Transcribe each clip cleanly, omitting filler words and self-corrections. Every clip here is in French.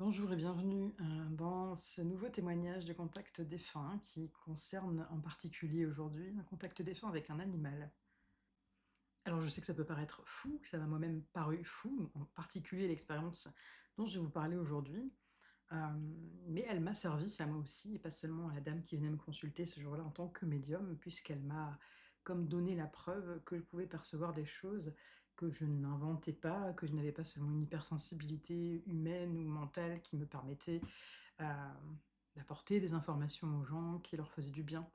Bonjour et bienvenue dans ce nouveau témoignage de contact défunt qui concerne en particulier aujourd'hui un contact défunt avec un animal. Alors je sais que ça peut paraître fou, que ça m'a moi-même paru fou, en particulier l'expérience dont je vais vous parler aujourd'hui, mais elle m'a servi à moi aussi et pas seulement à la dame qui venait me consulter ce jour-là en tant que médium, puisqu'elle m'a comme donné la preuve que je pouvais percevoir des choses que je n'inventais pas, que je n'avais pas seulement une hypersensibilité humaine ou mentale qui me permettait d'apporter des informations aux gens qui leur faisaient du bien.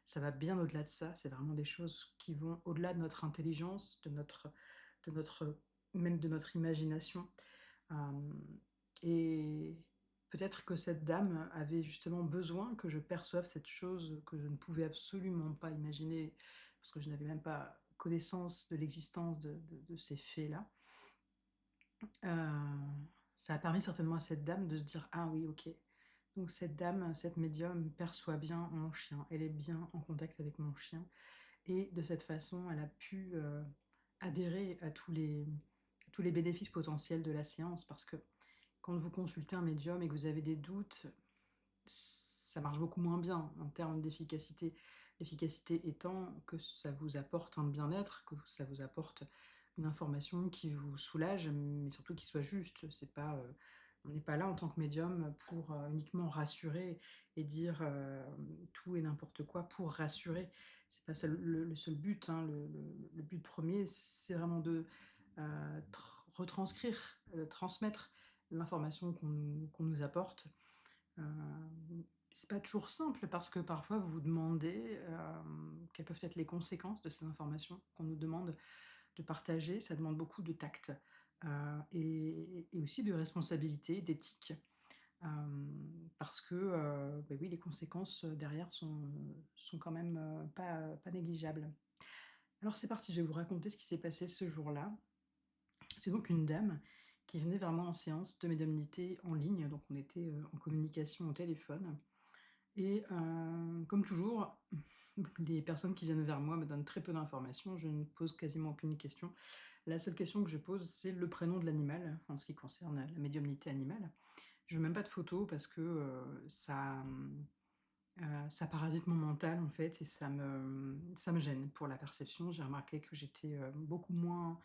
Ça va bien au-delà de ça, c'est vraiment des choses qui vont au-delà de notre intelligence, de notre même de notre imagination. Hem et peut-être que cette dame avait justement besoin que je perçoive cette chose que je ne pouvais absolument pas imaginer, parce que je n'avais même pas connaissance de l'existence de ces faits-là. Heu, Ça a permis certainement à cette dame de se dire: «Ah oui, OK, donc cette dame, cette médium perçoit bien mon chien, elle est bien en contact avec mon chien» et de cette façon, elle a pu, adhérer à tous les bénéfices potentiels de la séance. Parce que quand vous consultez un médium et que vous avez des doutes, ça marche beaucoup moins bien en termes d'efficacité. L'efficacité étant que ça vous apporte un bien-être, que ça vous apporte une information qui vous soulage, mais surtout qui soit juste. C'est pas, on n'est pas là en tant que médium pour, uniquement rassurer et dire, tout et n'importe quoi pour rassurer. C'est pas ça le seul but, hein. Le but premier, c'est vraiment de, retranscrire, transmettre l'information qu'on nous apporte. C'est pas toujours simple parce que parfois vous vous demandez, quelles peuvent être les conséquences de ces informations qu'on nous demande de partager. Ça demande beaucoup de tact, et aussi de responsabilité, d'éthique, parce que, oui, les conséquences, derrière sont quand même, pas négligeables. Alors c'est parti, je vais vous raconter ce qui s'est passé ce jour-là. C'est donc une dame qui venait vers moi en séance de médiumnité en ligne, donc on était, en communication au téléphone. Et comme toujours, les personnes qui viennent vers moi me donnent très peu d'informations. Je ne pose quasiment aucune question. La seule question que je pose, c'est le prénom de l'animal, en ce qui concerne la médiumnité animale. Je veux même pas de photos parce que, ça parasite mon mental, en fait, et ça me gêne pour la perception. J'ai remarqué que j'étais, beaucoup moins,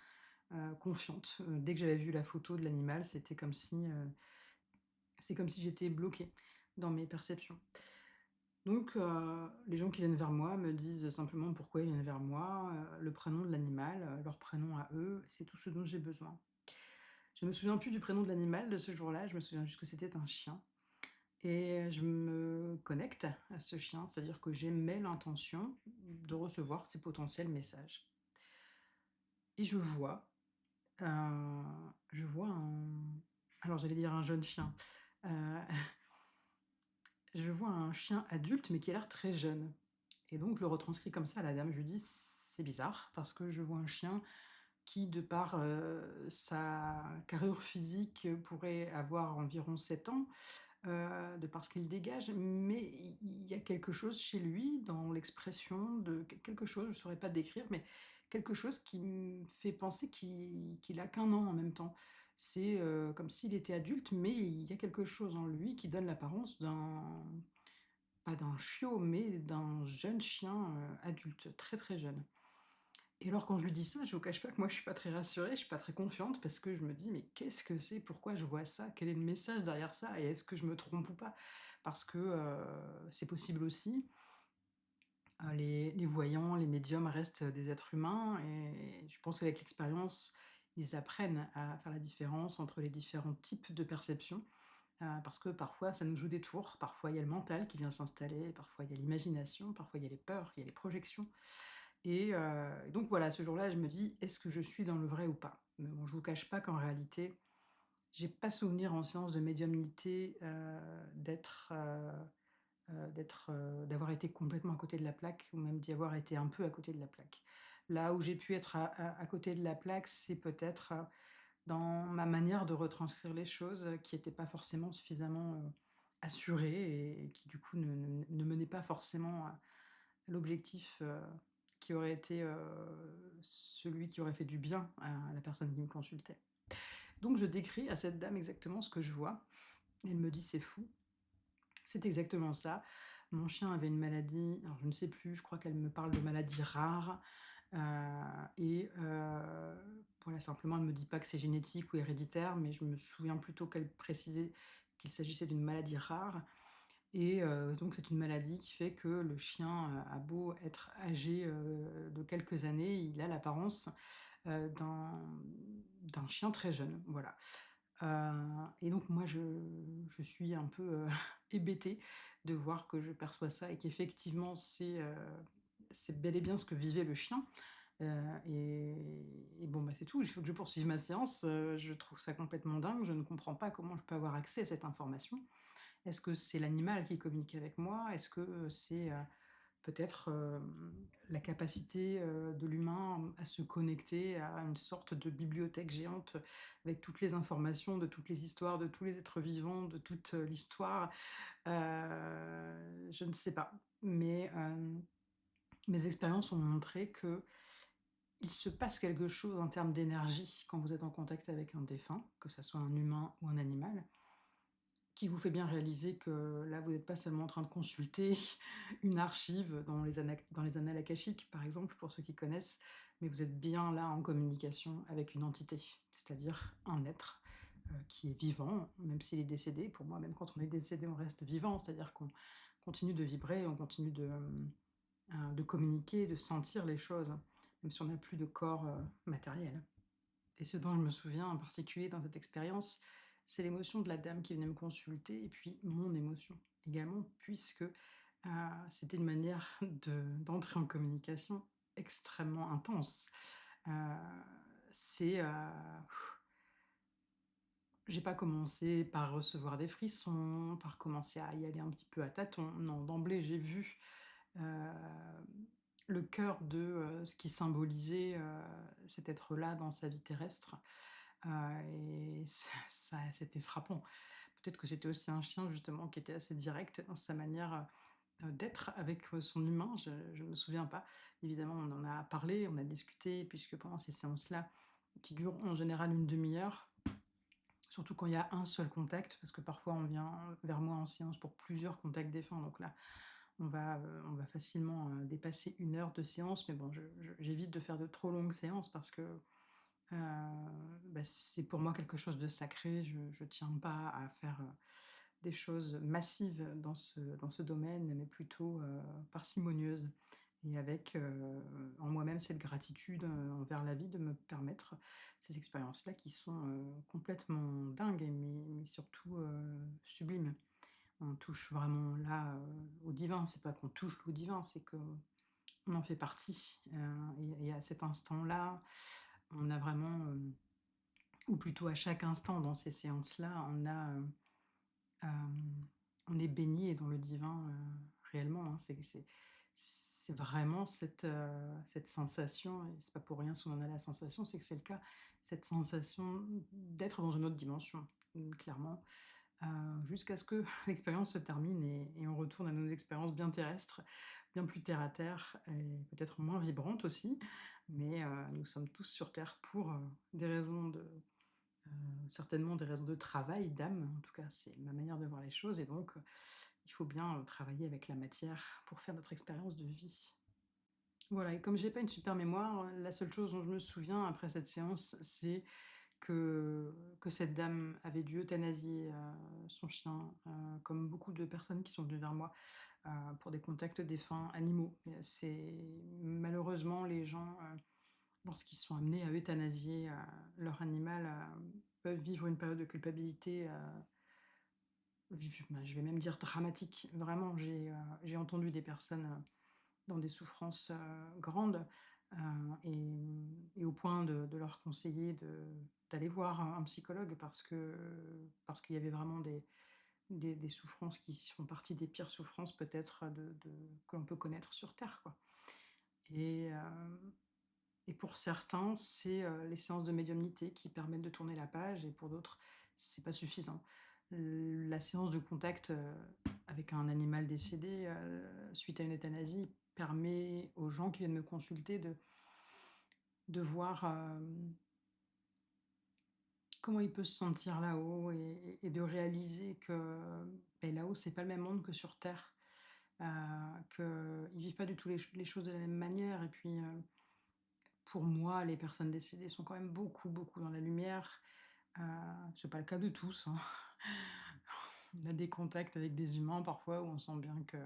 confiante. Dès que j'avais vu la photo de l'animal, c'est comme si j'étais bloquée dans mes perceptions. Donc les gens qui viennent vers moi me disent simplement pourquoi ils viennent vers moi, le prénom de l'animal, leur prénom à eux, c'est tout ce dont j'ai besoin. Je me souviens plus du prénom de l'animal de ce jour-là, je me souviens juste que c'était un chien et je me connecte à ce chien, c'est-à-dire que j'émets l'intention de recevoir ces potentiels messages et heu, je vois alors j'allais dire un jeune chien, heu, je vois un chien adulte mais qui a l'air très jeune. Et donc je le retranscris comme ça à la dame. Je lui dis: «C'est bizarre parce que je vois un chien qui, de par, sa carrure physique, pourrait avoir environ 7 ans, de par ce qu'il dégage, mais il y a quelque chose chez lui dans l'expression de quelque chose, je ne saurais pas décrire, mais quelque chose qui me fait penser qu'il a qu'un an en même temps. C'est, comme s'il était adulte, mais il y a quelque chose en lui qui donne l'apparence d'un pas d'un chiot, mais d'un jeune chien, adulte, très, très jeune. Et alors quand je lui dis ça, je vous cache pas que moi je suis pas très rassurée, je suis pas très confiante parce que je me dis: «Mais qu'est-ce que c'est? Pourquoi je vois ça? Quel est le message derrière ça? Et est-ce que je me trompe ou pas?» Parce que, c'est possible aussi, les voyants, les médiums restent des êtres humains et je pense qu'avec l'expérience, ils apprennent à faire la différence entre les différents types de perception. Parce que parfois ça nous joue des tours, parfois il y a le mental qui vient s'installer, parfois il y a l'imagination, parfois il y a les peurs, il y a les projections et donc voilà, ce jour-là, je me dis: «Est-ce que je suis dans le vrai ou pas?» Mais bon, je vous cache pas qu'en réalité, j'ai pas souvenir en séance de médiumnité, d'avoir été complètement à côté de la plaque ou même d'y avoir été un peu à côté de la plaque. Là où j'ai pu être à côté de la plaque, c'est peut-être, dans ma manière de retranscrire les choses, qui était pas forcément suffisamment, assurée et qui du coup ne menait pas forcément à l'objectif, qui aurait été, celui qui aurait fait du bien à la personne qui me consultait. Donc je décris à cette dame exactement ce que je vois Elle me dit: «C'est fou». C'est exactement ça. Mon chien avait une maladie, alors je ne sais plus, je crois qu'elle me parle de maladie rare, heu voilà, simplement elle me dit pas que c'est génétique ou héréditaire, mais je me souviens plutôt qu'elle précisait qu'il s'agissait d'une maladie rare et donc c'est une maladie qui fait que le chien, a beau être âgé, de quelques années, il a l'apparence, d'un chien très jeune, voilà. Et donc moi je suis un peu, hébétée de voir que je perçois ça et qu'effectivement c'est bel et bien ce que vivait le chien, et bon, bah, c'est tout, il faut que je poursuive ma séance, je trouve ça complètement dingue, je ne comprends pas comment je peux avoir accès à cette information. Est-ce que c'est l'animal qui communique avec moi? Est-ce que, c'est, peut-être, la capacité, de l'humain à se connecter à une sorte de bibliothèque géante avec toutes les informations de toutes les histoires, de tous les êtres vivants, de toute, l'histoire. Je ne sais pas, mais mes expériences ont montré qu'il se passe quelque chose en termes d'énergie quand vous êtes en contact avec un défunt, que ça soit un humain ou un animal, qui vous fait bien réaliser que là, vous n'êtes pas seulement en train de consulter une archive dans les annales akashiques, par exemple, pour ceux qui connaissent, mais vous êtes bien là en communication avec une entité, c'est-à-dire un être, qui est vivant, même s'il est décédé. Pour moi, même quand on est décédé, on reste vivant, c'est-à-dire qu'on continue de vibrer, on continue de communiquer, de sentir les choses, même si on n'a plus de corps, matériel. Et ce dont je me souviens en particulier dans cette expérience, c'est l'émotion de la dame qui venait me consulter et puis mon émotion également, puisque, c'était une manière d'entrer en communication extrêmement intense. Heu, c'est, j'ai pas commencé par recevoir des frissons, par commencer à y aller un petit peu à tâtons. Non, d'emblée, j'ai vu, hem, le cœur de, ce qui symbolisait, cet être-là dans sa vie terrestre. Et ça c'était frappant. Peut-être que c'était aussi un chien justement qui était assez direct dans sa manière, d'être avec, son humain, je ne me souviens pas. Évidemment, on en a parlé, on a discuté puisque pendant ces séances-là, qui durent en général une demi heure, surtout quand il y a un seul contact, parce que parfois on vient vers moi en séance pour plusieurs contacts défunts, donc là, on va facilement, dépasser 1 heure de séance, mais bon, j'évite de faire de trop longues séances parce que Heu, c'est pour moi quelque chose de sacré. Je tiens pas à faire, des choses massives dans ce domaine, mais plutôt, parcimonieuses et avec, en moi-même cette gratitude, envers la vie de me permettre ces expériences-là qui sont, complètement dingues et mais surtout, sublimes. On touche vraiment là, au divin. C'est pas qu'on touche au divin, c'est qu'on en fait partie, et à cet instant-là, on a vraiment, ou plutôt à chaque instant dans ces séances-là, on est baigné dans le divin, réellement, hein. C'est vraiment cette sensation et c'est pas pour rien si on en a la sensation, c'est que c'est le cas, cette sensation d'être dans une autre dimension, clairement, jusqu'à ce que l'expérience se termine et on retourne à nos expériences bien terrestres, bien plus terre à terre et peut-être moins vibrantes aussi, mais nous sommes tous sur terre pour, des raisons certainement des raisons de travail, d'âme, en tout cas, c'est ma manière de voir les choses et donc il faut bien, travailler avec la matière pour faire notre expérience de vie. Voilà et comme j'ai pas une super mémoire, la seule chose dont je me souviens après cette séance, c'est que cette dame avait dû euthanasier, son chien, comme beaucoup de personnes qui sont venues vers moi, pour des contacts défunts animaux. Et c'est malheureusement les gens, lorsqu'ils sont amenés à euthanasier, leur animal, peuvent vivre une période de culpabilité, je vais même dire dramatique. Vraiment, j'ai entendu des personnes, dans des souffrances, grandes, et au point de leur conseiller d'aller voir un psychologue parce qu'il y avait vraiment des souffrances qui font partie des pires souffrances peut-être, que l'on peut connaître sur terre, quoi. Et et pour certains, c'est, les séances de médiumnité qui permettent de tourner la page et pour d'autres, c'est pas suffisant. La séance de contact, avec un animal décédé, suite à une euthanasie permet aux gens qui viennent me consulter de voir, comment il peut se sentir là-haut et de réaliser que, beh, là-haut, c'est pas le même monde que sur terre, heu, qu'ils vivent pas du tout les choses de la même manière et puis, pour moi, les personnes décédées sont quand même beaucoup, beaucoup dans la lumière. Heu, c'est pas le cas de tous, hein. On a des contacts avec des humains parfois où on sent bien que,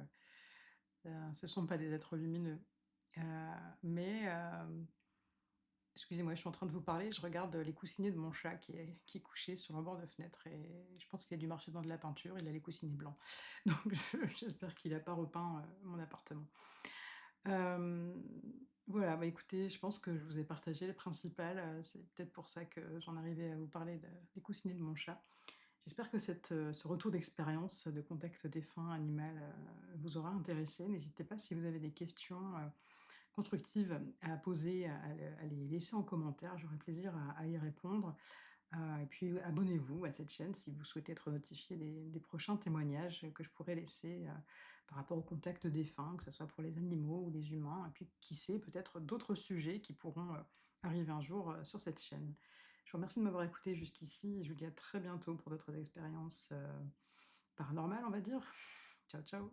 ce sont pas des êtres lumineux. Heu, mais excusez-moi, je suis en train de vous parler, je regarde, les coussinets de mon chat qui est couché sur le bord de fenêtre et je pense qu'il a dû marcher dans de la peinture, il a les coussinets blancs. Donc j'espère qu'il a pas repeint, mon appartement. Hem, voilà, bah, écoutez, je pense que je vous ai partagé le principal, c'est peut-être pour ça que j'en arrivais à vous parler des coussinets de mon chat. J'espère que ce retour d'expérience de contact défunt animal, vous aura intéressé. N'hésitez pas si vous avez des questions, constructives à poser, à les laisser en commentaire, j'aurai plaisir à y répondre. Et puis abonnez-vous à cette chaîne si vous souhaitez être notifié des prochains témoignages que je pourrai laisser, par rapport au contact défunt, que ce soit pour les animaux ou les humains et puis qui sait, peut-être d'autres sujets qui pourront, arriver un jour, sur cette chaîne. Je vous remercie de m'avoir écouté jusqu'ici et je vous dis à très bientôt pour d'autres expériences, paranormales, on va dire. Ciao, ciao.